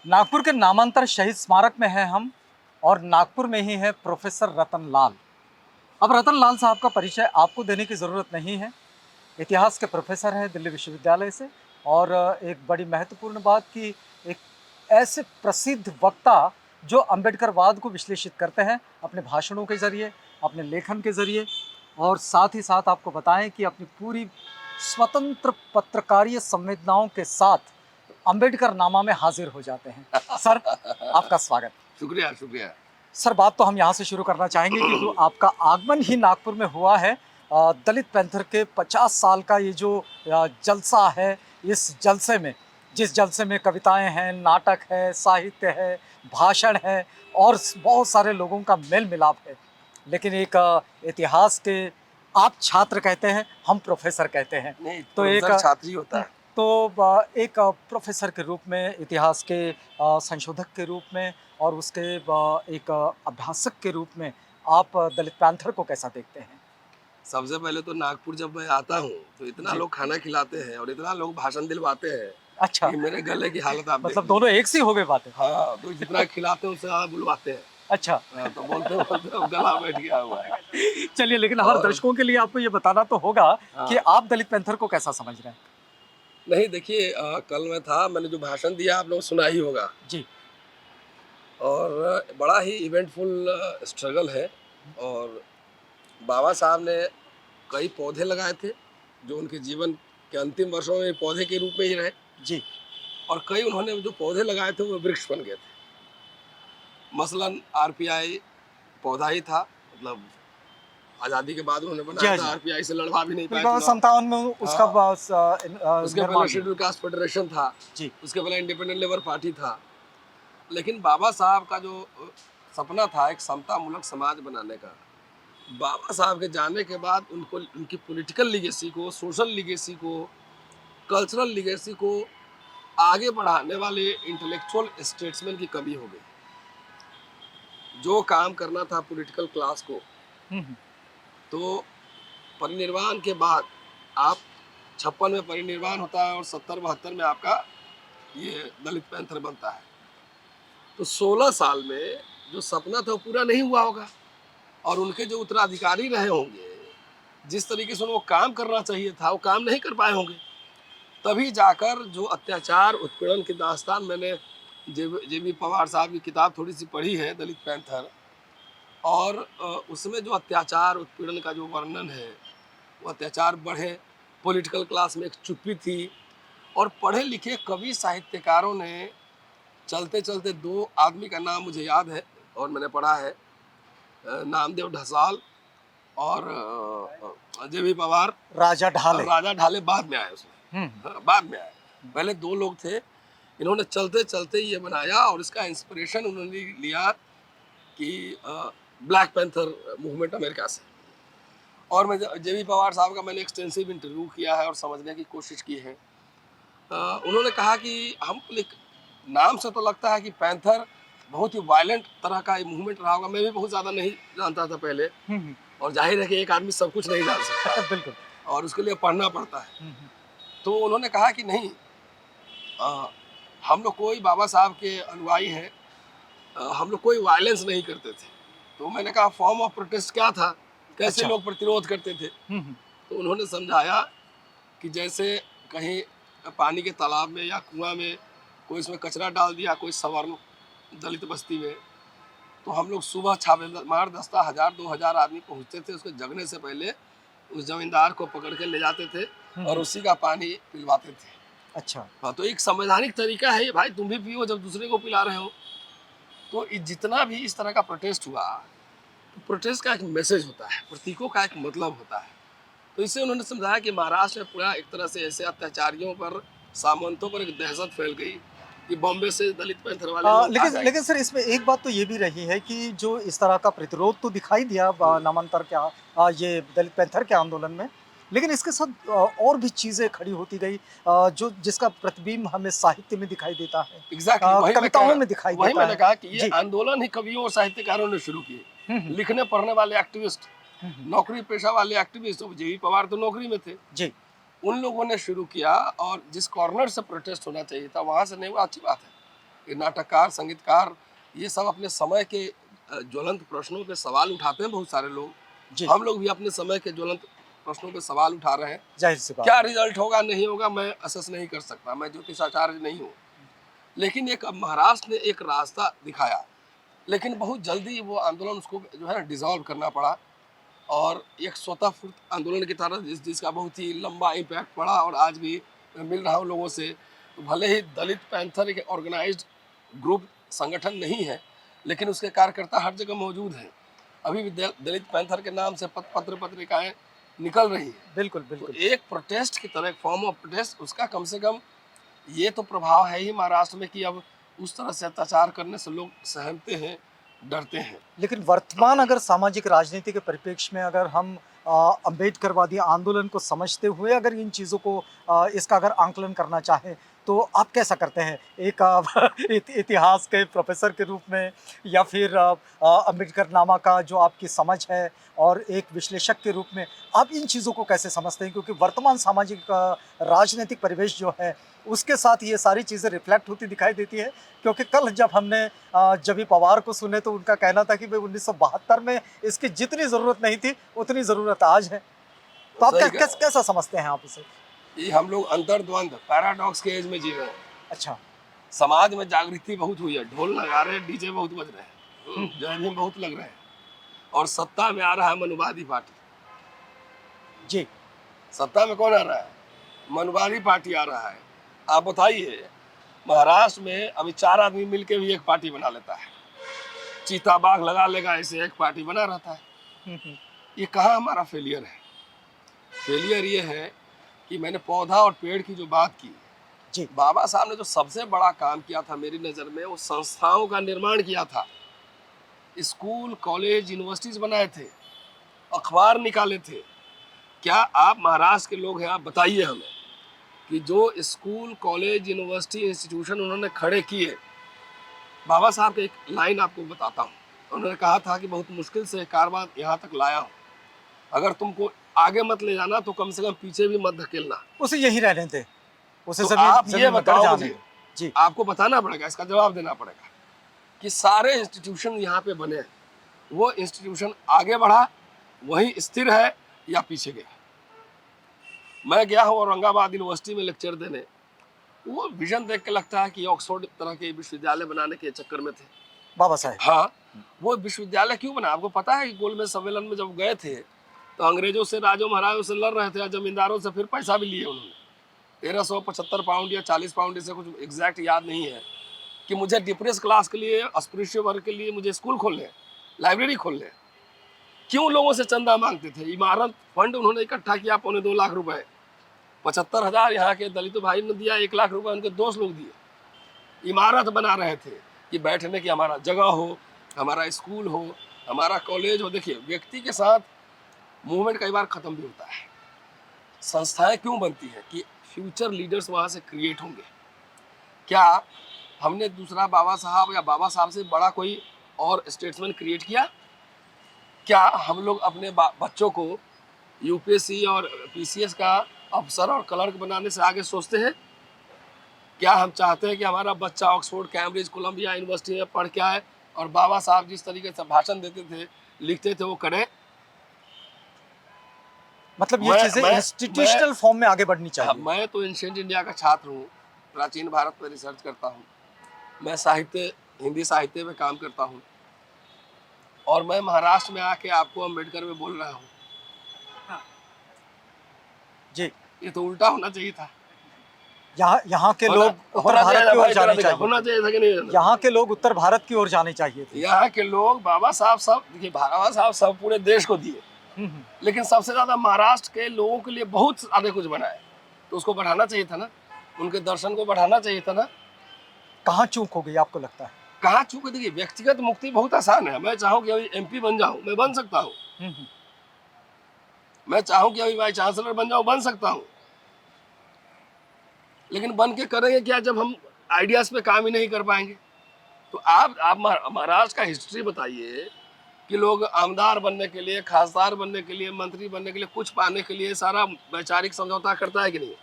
नागपुर के नामांतर शहीद स्मारक में हैं हम और नागपुर में ही है प्रोफेसर रतन लाल। अब रतन लाल साहब का परिचय आपको देने की ज़रूरत नहीं है। इतिहास के प्रोफेसर हैं दिल्ली विश्वविद्यालय से। और एक बड़ी महत्वपूर्ण बात कि एक ऐसे प्रसिद्ध वक्ता जो अम्बेडकरवाद को विश्लेषित करते हैं अपने भाषणों के ज़रिए, अपने लेखन के ज़रिए। और साथ ही साथ आपको बताएं कि अपनी पूरी स्वतंत्र पत्रकारीय संवेदनाओं के साथ अम्बेडकर नामा में हाजिर हो जाते हैं। सर, आपका स्वागत। शुक्रिया शुक्रिया। सर, बात तो हम यहाँ से शुरू करना चाहेंगे कि जो आपका आगमन ही नागपुर में हुआ है, दलित पैंथर के 50 साल का ये जो जलसा है, इस जलसे में, जिस जलसे में कविताएं हैं, नाटक है, साहित्य है, भाषण है और बहुत सारे लोगों का मेल मिलाप है। लेकिन एक इतिहास के आप छात्र कहते हैं, हम प्रोफेसर कहते हैं। नहीं, तो एक छात्री होता है। तो एक प्रोफेसर के रूप में, इतिहास के संशोधक के रूप में और उसके एक अभ्यासक के रूप में आप दलित पैंथर को कैसा देखते हैं? सबसे पहले तो नागपुर जब मैं आता हूँ तो इतना लोग खाना खिलाते हैं और इतना लोग भाषण दिलवाते हैं अच्छा, कि मेरे गले की हालत आप मतलब देख दोनों एक सी हो गए बातें। लीजिए। हाँ, तो जितना खिलाते हैं उससे ज़्यादा बुलवाते हैं। अच्छा। हाँ, तो बोलते बोलते अब गला बैठ गया हुआ है। चलिए, लेकिन हमारे और दर्शकों के लिए आपको ये बताना तो होगा कि हाँ, आप दलित पैंथर को कैसा समझ रहे हैं? नहीं देखिए, कल मैं था, मैंने जो भाषण दिया आप लोग सुना ही होगा। जी। और बड़ा ही इवेंटफुल स्ट्रगल है। और बाबा साहब ने कई पौधे लगाए थे जो उनके जीवन के अंतिम वर्षों में पौधे के रूप में ही रहे। जी। और कई उन्होंने जो पौधे लगाए थे वो वृक्ष बन गए थे। मसलन आरपीआई पौधा ही था, मतलब आज़ादी के बाद उन्होंने जी बनाया हाँ था, जी। आरपीआई से लड़वा भी नहीं पाए बिल्कुल, चुनाव। 57 में उसका हाँ, उसके निर्माण पहले हुआ। शेड्यूल कास्ट फेडरेशन था, जी। उसके पहले इंडिपेंडेंट लेबर पार्टी था। लेकिन बाबा साहब का जो सपना था एक समतामूलक समाज बनाने का, बाबा साहब के जाने के बाद उनको उनकी पॉलिटिकल लिगेसी को, सोशल लिगेसी को, कल्चरल लिगेसी को आगे बढ़ाने वाले इंटेलेक्चुअल स्टेट्समैन की कमी हो गई। जो काम करना था पॉलिटिकल क्लास को, हम्म। तो परिनिर्वाण के बाद आप 56 में परिनिर्वाण होता है और 70-72 में आपका ये दलित पैंथर बनता है। तो 16 साल में जो सपना था वो पूरा नहीं हुआ होगा और उनके जो उत्तराधिकारी रहे होंगे, जिस तरीके से उनको काम करना चाहिए था वो काम नहीं कर पाए होंगे। तभी जाकर जो अत्याचार उत्पीड़न की दास्तान, मैंने जे बी पवार साहब की किताब थोड़ी सी पढ़ी है दलित पैंथर, और उसमें जो अत्याचार उत्पीड़न का जो वर्णन है वो अत्याचार बढ़े। पॉलिटिकल क्लास में एक चुप्पी थी और पढ़े लिखे कवि साहित्यकारों ने चलते चलते दो आदमी का नाम मुझे याद है और मैंने पढ़ा है, नामदेव ढसाल और जे बी पवार। राजा ढाले। राजा ढाले बाद में आए उसमें। हम्म। हाँ, बाद में आए। पहले दो लोग थे, इन्होंने चलते चलते ये बनाया और इसका इंस्पिरेशन उन्होंने लिया कि ब्लैक पैंथर मूवमेंट अमेरिका से। और मैं जे बी पवार साहब का मैंने एक्सटेंसिव इंटरव्यू किया है और समझने की कोशिश की है। उन्होंने कहा कि हम नाम से तो लगता है कि पैंथर बहुत ही वायलेंट तरह का मूवमेंट रहा होगा। मैं भी बहुत ज़्यादा नहीं जानता था पहले, हम्म। और जाहिर है कि एक आदमी सब कुछ नहीं जान सकता है बिल्कुल। और उसके लिए पढ़ना पड़ता है। हम्म। तो उन्होंने कहा कि नहीं, अ, हम लोग कोई बाबा साहब के अनुयायी हैं, हम लोग कोई वायलेंस नहीं करते थे। तो मैंने कहा फॉर्म ऑफ प्रोटेस्ट क्या था, कैसे अच्छा। लोग प्रतिरोध करते थे? हम्म। तो उन्होंने समझाया कि जैसे कहीं पानी के तालाब में या कुआं में कोई इसमें कचरा डाल दिया, कोई सवर्ण दलित बस्ती में, तो हम लोग सुबह छापेमार दस्ता 1000-2000 आदमी पहुंचते थे, उसके जगने से पहले उस जमींदार को पकड़ के ले जाते थे और उसी का पानी पिलवाते थे। अच्छा। हाँ, तो एक संवैधानिक तरीका है ये भाई, तुम भी पियो जब दूसरे को पिला रहे हो। तो जितना भी इस तरह का प्रोटेस्ट हुआ, तो प्रोटेस्ट का एक मैसेज होता है, प्रतीकों का एक मतलब होता है। तो इससे उन्होंने समझाया कि महाराष्ट्र में पूरा एक तरह से ऐसे अत्याचारियों पर, सामंतों पर एक दहशत फैल गई कि बॉम्बे से दलित पैंथर वाले लोग आ लेकिन जाएंगे। लेकिन सर, इसमें एक बात तो ये भी रही है कि जो इस तरह का प्रतिरोध तो दिखाई दिया नामांतर के ये दलित पैंथर के आंदोलन में। लेकिन इसके साथ और भी चीजें खड़ी होती गई, जो जिसका प्रतिबिंब हमें साहित्य में दिखाई देता है, एग्जैक्टली, कविताओं में दिखाई वही देता मैंने है। कहा कि ये जी। आंदोलन ही कवियों और साहित्यकारों ने शुरू किए। हम्म। लिखने पढ़ने वाले एक्टिविस्ट, हम्म। नौकरी पेशा वाले एक्टिविस्ट, जे बी पवार तो नौकरी में थे, जी। उन लोगों ने शुरू किया। और जिस कॉर्नर से प्रोटेस्ट होना चाहिए था वहां से नहीं हुआ, अच्छी बात है। ये नाटककार, संगीतकार, ये सब अपने समय के ज्वलंत प्रश्नों पे सवाल उठाते हैं बहुत सारे लोग। जी, हम लोग भी अपने समय के ज्वलंत प्रश्नों पे सवाल उठा रहे हैं। जाहिर सी बात क्या है। रिजल्ट होगा नहीं होगा मैं असेस नहीं कर सकता, मैं ज्योतिषाचार्य नहीं हूँ, लेकिन एक महाराष्ट्र ने एक रास्ता दिखाया, लेकिन बहुत जल्दी वो आंदोलन उसको जो है डिसॉल्व करना पड़ा और एक स्वतः स्फूर्त आंदोलन की तरह जिसका बहुत ही लंबा इम्पैक्ट पड़ा। और आज भी मैं मिल रहा हूँ लोगों से, तो भले ही दलित पैंथर एक ऑर्गेनाइज्ड ग्रुप संगठन नहीं है, लेकिन उसके कार्यकर्ता हर जगह मौजूद हैं। अभी भी दलित पैंथर के नाम से पत्र पत्रिकाएं निकल रही है। बिल्कुल, तो बिल्कुल। एक प्रोटेस्ट की तरह, एक फॉर्म ऑफ प्रोटेस्ट, उसका कम से कम ये तो प्रभाव है ही महाराष्ट्र में कि अब उस तरह से अत्याचार करने से लोग सहमते हैं, डरते हैं। लेकिन वर्तमान अगर सामाजिक राजनीति के परिप्रेक्ष्य में अगर हम अम्बेडकरवादी आंदोलन को समझते हुए अगर इन चीज़ों को इसका अगर आंकलन करना चाहें तो आप कैसा करते हैं? एक इतिहास के प्रोफेसर के रूप में या फिर अम्बेडकरनामा का जो आपकी समझ है और एक विश्लेषक के रूप में आप इन चीज़ों को कैसे समझते हैं? क्योंकि वर्तमान सामाजिक राजनीतिक परिवेश जो है उसके साथ ये सारी चीज़ें रिफ्लेक्ट होती दिखाई देती है। क्योंकि कल जब हमने जबी पवार को सुने तो उनका कहना था कि भाई 1972 में इसकी जितनी ज़रूरत नहीं थी उतनी ज़रूरत आज है। तो आप सही कह रहे हैं। कैसा समझते हैं आप इसे? ये हम लोग अंतर्द्वंद पैराडॉक्स के एज में जी रहे हैं। अच्छा। समाज में जागृति बहुत हुई है, ढोल लगा रहे हैं, डीजे बहुत बज रहे हैं, जय भीम बहुत लग रहे हैं, और सत्ता में आ रहा है मनुवादी पार्टी। जी। सत्ता में कौन आ रहा है? मनुवादी पार्टी आ रहा है। आप बताइए, महाराष्ट्र में अभी 4 आदमी मिलके भी एक पार्टी बना लेता है, चीता बाघ लगा लेगा, ऐसे एक पार्टी बना रहता है। ये कहाँ हमारा फेलियर है? फेलियर ये है कि मैंने पौधा और पेड़ की जो बात की, जी। बाबा साहब ने जो सबसे बड़ा काम किया था मेरी नज़र में, वो संस्थाओं का निर्माण किया था। स्कूल, कॉलेज, यूनिवर्सिटीज बनाए थे, अखबार निकाले थे। क्या आप महाराष्ट्र के लोग हैं, आप बताइए हमें कि जो स्कूल, कॉलेज, यूनिवर्सिटी, इंस्टीट्यूशन उन्होंने खड़े किए, बाबा साहब के एक लाइन आपको बताता हूँ। उन्होंने कहा था कि बहुत मुश्किल से कारवां यहाँ तक लाया हूँ, अगर तुमको आगे मत ले जाना तो कम से कम पीछे भी मत धकेलना। उसे यही रहने थे, उसे तो जमीन आप ये जमीन में गड़ बताओ जाने मुझे, दें। जी। आपको बताना पड़ेगा, इसका जवाब देना पड़ेगा कि सारे इंस्टीट्यूशन यहाँ पे बने, वो इंस्टीट्यूशन आगे बढ़ा, वहीं स्थिर है या पीछे गया? मैं गया हूँ औरंगाबाद यूनिवर्सिटी में लेक्चर देने, वो विजन देख के लगता है कि ऑक्सफोर्ड तरह के विश्वविद्यालय बनाने के चक्कर में थे बाबा साहेब। हाँ, वो विश्वविद्यालय क्यों बना? आपको पता है कि गोलमेज सम्मेलन में जब गए थे तो अंग्रेजों से, राजों महाराजों से लड़ रहे थे, जमींदारों से, फिर पैसा भी लिए उन्होंने 1375 पाउंड या 40 पाउंड, इसे कुछ एग्जैक्ट याद नहीं है, कि मुझे डिप्रेस क्लास के लिए, अस्पृश्य वर्ग के लिए मुझे स्कूल खोलने, लाइब्रेरी खोलने। क्यों लोगों से चंदा मांगते थे? इमारत फंड उन्होंने इकट्ठा किया 2.25 लाख रुपए, 75,000 यहाँ के दलित भाई ने दिया, 1 लाख रुपए उनके दोस्त लोग दिए। इमारत बना रहे थे कि बैठने की हमारा जगह हो, हमारा स्कूल हो, हमारा कॉलेज हो। देखिए, व्यक्ति के साथ मूवमेंट कई बार खत्म भी होता है। संस्थाएं क्यों बनती हैं? कि फ्यूचर लीडर्स वहाँ से क्रिएट होंगे। क्या हमने दूसरा बाबा साहब या बाबा साहब से बड़ा कोई और स्टेट्समैन क्रिएट किया? क्या हम लोग अपने बच्चों को यूपीएससी और पीसीएस का अफसर और क्लर्क बनाने से आगे सोचते हैं? क्या हम चाहते हैं कि हमारा बच्चा ऑक्सफोर्ड, कैम्ब्रिज, कोलंबिया यूनिवर्सिटी में पढ़ के आए और बाबा साहब जिस तरीके से भाषण देते थे, लिखते थे, वो करें? मतलब ये चीजें इंस्टीट्यूशनल फॉर्म में आगे बढ़नी चाहिए। मैं तो एंशिएंट इंडिया का छात्र हूँ, प्राचीन भारत पर रिसर्च करता हूँ, मैं साहित्य, हिंदी साहित्य में काम करता हूँ, और मैं महाराष्ट्र में आके आपको अम्बेडकर में बोल रहा हूँ। जी। ये तो उल्टा होना चाहिए था। यहाँ के लोग उत्तर भारत की ओर जाने चाहिए। होना चाहिए था कि नहीं? यहाँ के लोग उत्तर भारत की ओर जाने चाहिए थे। यहाँ के लोग, बाबा साहब सब, देखिए बाबा साहब सब पूरे देश को दिए, लेकिन सबसे ज्यादा महाराष्ट्र के लोगों के लिए बहुत ज्यादा कुछ बनाए, तो उसको बढ़ाना चाहिए था ना, उनके दर्शन को बढ़ाना चाहिए था ना। कहाँ चूक हो गई आपको लगता है? कहाँ चूक? देखिए, व्यक्तिगत मुक्ति बहुत आसान है। मैं चाहूँ कि अभी एमपी बन जाऊँ, मैं बन सकता हूँ। मैं चाहूँ कि अभी वाइस चांसलर बन जाऊँ, बन सकता हूँ, लेकिन बन के करेंगे क्या जब हम आइडियाज पे काम ही नहीं कर पाएंगे? तो आप महाराष्ट्र का हिस्ट्री बताइए कि लोग आमदार बनने के लिए, खासदार बनने के लिए, मंत्री बनने के लिए, कुछ पाने के लिए सारा वैचारिक समझौता करता है कि नहीं?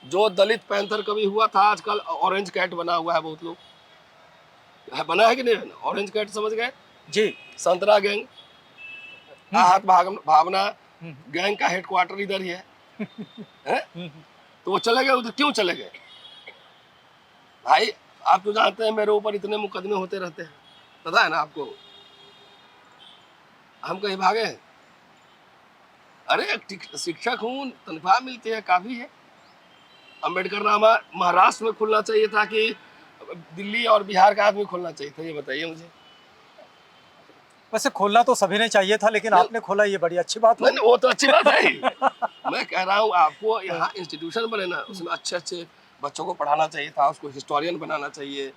जो दलित पैंथर कभी हुआ था, आजकल ऑरेंज कैट बना हुआ है बहुत लोग। बना है कि नहीं बना? ऑरेंज कैट समझ गए, जी। संतरा गैंग, हम्म, आहत भावना हम्म, गैंग का हेडक्वार्टर इधर ही है, हैं? हम्म, तो वो चले गए उधर, क्यों चले गए भाई? आप तो जानते हैं मेरे ऊपर इतने मुकदमे होते रहते हैं, पता है ना आपको, हम कहीं भागे हैं? अरे एक शिक्षक हूँ, तनख्वाह मिलती है, काफी है। अम्बेडकर नामा महाराष्ट्र में खुलना चाहिए था कि दिल्ली और बिहार का आदमी खोलना चाहिए था, ये बताइए मुझे। वैसे खोलना तो सभी ने चाहिए था, लेकिन नहीं आपने खोला, ये बड़ी अच्छी बात नहीं होगी। नहीं, वो तो अच्छी बात है ही। मैं कह रहा हूँ आपको यहाँ इंस्टीट्यूशन बने ना, उसमें अच्छे अच्छे बच्चों को पढ़ाना चाहिए था, उसको हिस्टोरियन बनाना चाहिए।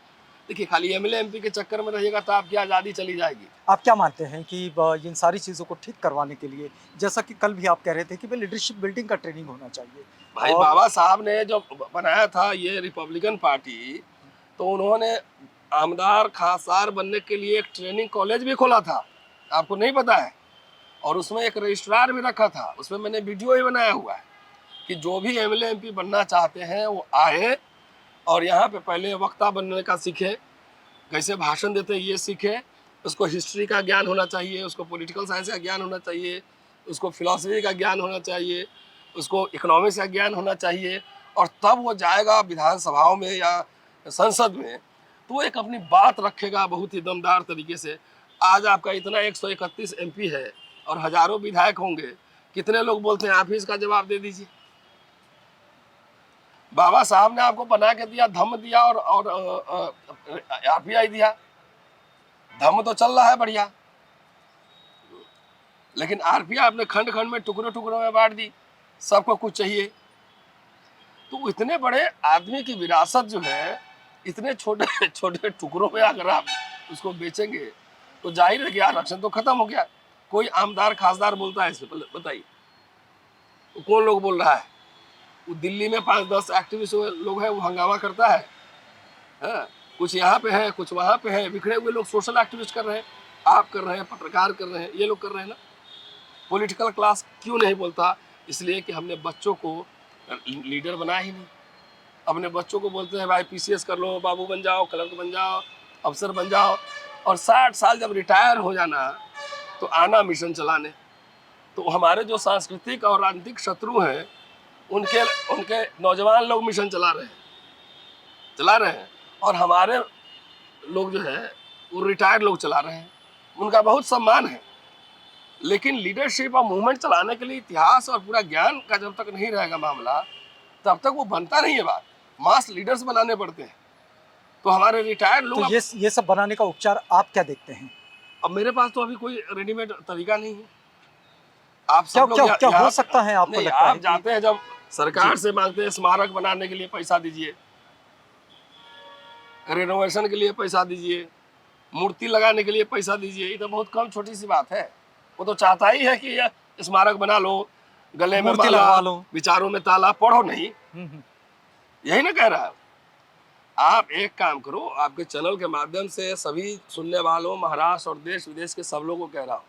देखिए खाली एमएलए एमपी के चक्कर में रहिएगा तो आपकी आज़ादी चली जाएगी। आप क्या मानते हैं कि इन सारी चीज़ों को ठीक करवाने के लिए, जैसा कि कल भी आप कह रहे थे कि भाई लीडरशिप बिल्डिंग का ट्रेनिंग होना चाहिए, भाई और बाबा साहब ने जो बनाया था ये रिपब्लिकन पार्टी, तो उन्होंने आमदार खासदार बनने के लिए एक ट्रेनिंग कॉलेज भी खोला था, आपको नहीं पता है? और उसमें एक रजिस्ट्रार भी रखा था, उसमें मैंने वीडियो ही बनाया हुआ है कि जो भी एमएलए एमपी बनना चाहते हैं वो आए और यहाँ पे पहले वक्ता बनने का सीखे, कैसे भाषण देते हैं ये सीखे, उसको हिस्ट्री का ज्ञान होना चाहिए, उसको पॉलिटिकल साइंस का ज्ञान होना चाहिए, उसको फिलॉसफी का ज्ञान होना चाहिए, उसको इकोनॉमिक्स का ज्ञान होना चाहिए, और तब वो जाएगा विधानसभाओं में या संसद में तो वो एक अपनी बात रखेगा बहुत ही दमदार तरीके से। आज आपका इतना 131 एमपी है और हजारों विधायक होंगे, कितने लोग बोलते हैं आप ही इसका जवाब दे दीजिए। बाबा साहब ने आपको बना के दिया, धम्म दिया और आरपीआई दिया, धम्म तो चल रहा है बढ़िया, लेकिन आरपीआई आपने खंड खंड में टुकड़ों टुकड़ों में बांट दी, सबको कुछ चाहिए। तो इतने बड़े आदमी की विरासत जो है इतने छोटे छोटे टुकड़ों में अगर आप उसको बेचेंगे तो जाहिर है कि आरक्षण तो खत्म हो गया। कोई आमदार खासदार बोलता है इस पे, बताइए कौन लोग बोल रहा है? वो दिल्ली में 5-10 एक्टिविस्ट लोग हैं, वो हंगामा करता है, हाँ? कुछ यहाँ पे है, कुछ वहाँ पे है, बिखरे हुए लोग सोशल एक्टिविस्ट कर रहे हैं, आप कर रहे हैं, पत्रकार कर रहे हैं, ये लोग कर रहे हैं ना। पॉलिटिकल क्लास क्यों नहीं बोलता? इसलिए कि हमने बच्चों को लीडर बनाया ही नहीं। अपने बच्चों को बोलते हैं भाई पीसीएस कर लो, बाबू बन जाओ, क्लर्क बन जाओ, अफसर बन जाओ, और 60 साल जब रिटायर हो जाना तो आना मिशन चलाने। तो हमारे जो सांस्कृतिक और राजनीतिक शत्रु हैं उनके उनके नौजवान लोग मिशन चला रहे हैं, और हमारे लोग जो है वो रिटायर्ड लोग चला रहे हैं, उनका बहुत सम्मान है। लेकिन लीडरशिप और मूवमेंट चलाने के लिए इतिहास और पूरा ज्ञान का जब तक नहीं रहेगा मामला, तब तक वो बनता नहीं है। बात मास लीडर्स बनाने पड़ते हैं। तो हमारे रिटायर्ड तो लोग ये सब बनाने का उपचार आप क्या देखते हैं? अब मेरे पास तो अभी कोई रेडीमेड तरीका नहीं है। आप क्या सब लोग क्या क्या हो सकता है, आपको नहीं, लगता आप है कि जाते हैं जब जी, सरकार से मांगते हैं स्मारक बनाने के लिए पैसा दीजिए, रेनोवेशन के लिए पैसा दीजिए, मूर्ति लगाने के लिए पैसा दीजिए, ये तो बहुत कम छोटी सी बात है। वो तो चाहता ही है कि यह स्मारक बना लो, गले में मूर्ति माला, लगवा लो। विचारों में ताला, पढ़ो नहीं, हम्म। यही ना कह रहा है। आप एक काम करो, आपके चैनल के माध्यम से सभी सुनने वालों, महाराष्ट्र और देश विदेश के सब लोगों को कह रहा हूँ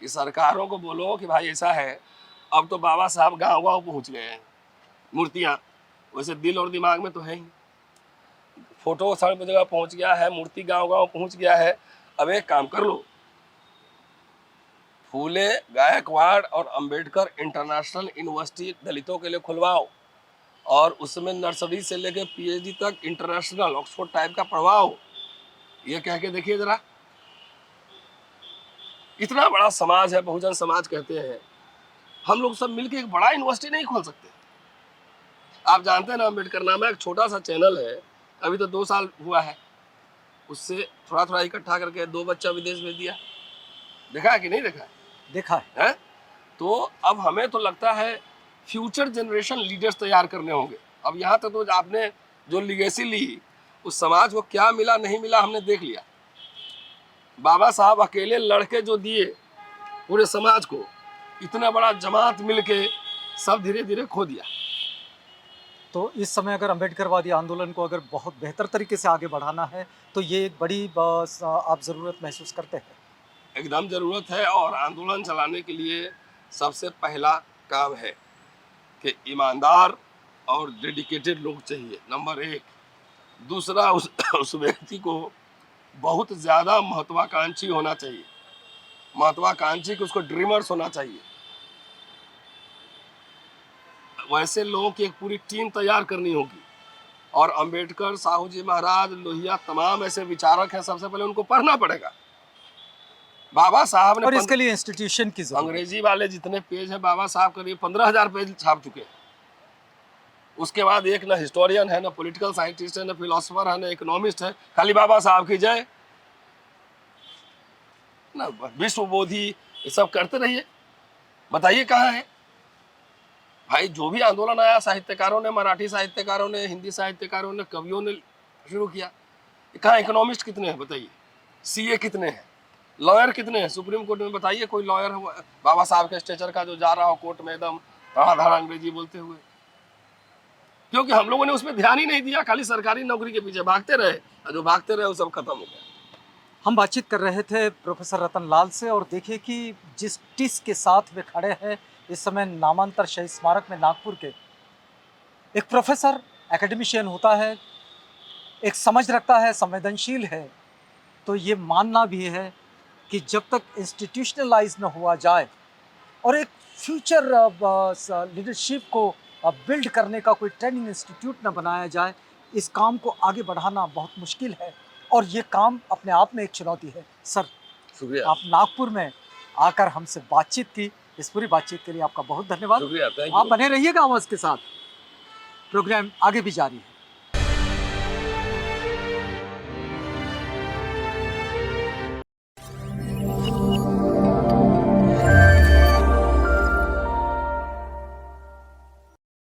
कि सरकारों को बोलो कि भाई ऐसा है, अब तो बाबा साहब गांव गांव पहुंच गए हैं, मूर्तियां वैसे दिल और दिमाग में तो है ही, फोटो सर्व जगह पहुंच गया है, मूर्ति गांव गांव पहुंच गया है। अब एक काम कर लो, फूले, गायकवाड़ और अंबेडकर इंटरनेशनल यूनिवर्सिटी दलितों के लिए खुलवाओ, और उसमें नर्सरी से लेकर पीएचडी तक इंटरनेशनल ऑक्सफोर्ड टाइप का पढ़वाओ। ये कह के देखिए जरा, इतना बड़ा समाज है, बहुजन समाज कहते हैं, हम लोग सब मिलकर एक बड़ा यूनिवर्सिटी नहीं खोल सकते? आप जानते हैं ना, अम्बेडकर नामा एक छोटा सा चैनल है, अभी तो 2 साल हुआ है, उससे थोड़ा थोड़ा इकट्ठा करके 2 बच्चा विदेश भेज दिया। देखा है कि नहीं देखा देखा है। है? तो अब हमें तो लगता है फ्यूचर जनरेशन लीडर्स तैयार करने होंगे। अब यहाँ तक तो आपने जो लिगेसी ली, उस समाज को क्या मिला नहीं मिला हमने देख लिया। बाबा साहब अकेले लड़के जो दिए पूरे समाज को, इतना बड़ा जमात मिलके सब धीरे धीरे खो दिया। तो इस समय अगर अम्बेडकरवादी आंदोलन को अगर बहुत बेहतर तरीके से आगे बढ़ाना है, तो ये एक बड़ी आप ज़रूरत महसूस करते हैं? एकदम जरूरत है, और आंदोलन चलाने के लिए सबसे पहला काम है कि ईमानदार और डेडिकेटेड लोग चाहिए, नंबर 1। दूसरा उस व्यक्ति को बहुत ज्यादा महत्वाकांक्षी होना चाहिए, महत्वाकांक्षी कि उसको ड्रीमर्स होना चाहिए। वैसे लोगों की एक पूरी टीम तैयार करनी होगी। और अंबेडकर, साहू जी महाराज, लोहिया, तमाम ऐसे विचारक हैं, सबसे पहले उनको पढ़ना पड़ेगा। बाबा साहब ने और इसके लिए इंस्टीट्यूशन की जरूरत है। अंग्रेजी वाले जितने पेज हैं, बाबा साहब करीब 15,000 पेज छाप चुके हैं। उसके बाद एक ना हिस्टोरियन है, ना पॉलिटिकल साइंटिस्ट है, ना फिलोसोफर है, ना इकोनॉमिस्ट है, खाली बाबा साहब की जय, ना विश्व बोधि, ये सब करते रहिए। बताइए कहाँ है भाई? जो भी आंदोलन आया, साहित्यकारों ने, मराठी साहित्यकारों ने, हिंदी साहित्यकारों ने, कवियों ने शुरू किया। कहाँ इकोनॉमिस्ट कितने हैं बताइए? सीए कितने हैं? लॉयर कितने हैं सुप्रीम कोर्ट में? बताइए कोई लॉयर बाबा साहब के स्टेचर का जो जा रहा हो कोर्ट में एकदम धड़ाधड़ अंग्रेजी बोलते हुए? क्योंकि हम लोगों ने उसमें ध्यान ही नहीं दिया, खाली सरकारी नौकरी के पीछे भागते रहे, और जो भागते रहे वो सब खत्म हो गया। हम बातचीत कर रहे थे प्रोफेसर रतन लाल से, और देखिए कि जिस टिस के साथ वे खड़े हैं इस समय नामांतर शहीद स्मारक में नागपुर के, एक प्रोफेसर एकेडमिशियन होता है, एक समझ रखता है, संवेदनशील है, तो ये मानना भी है कि जब तक इंस्टीट्यूशनलाइज न हुआ जाए और एक फ्यूचर लीडरशिप को बिल्ड करने का कोई ट्रेनिंग इंस्टीट्यूट न बनाया जाए, इस काम को आगे बढ़ाना बहुत मुश्किल है, और ये काम अपने आप में एक चुनौती है। सर, शुक्रिया, आप नागपुर में आकर हमसे बातचीत की, इस पूरी बातचीत के लिए आपका बहुत धन्यवाद। शुक्रिया, थैंक आप यू। बने रहिएगा आवाज़ के साथ, प्रोग्राम आगे भी जारी है।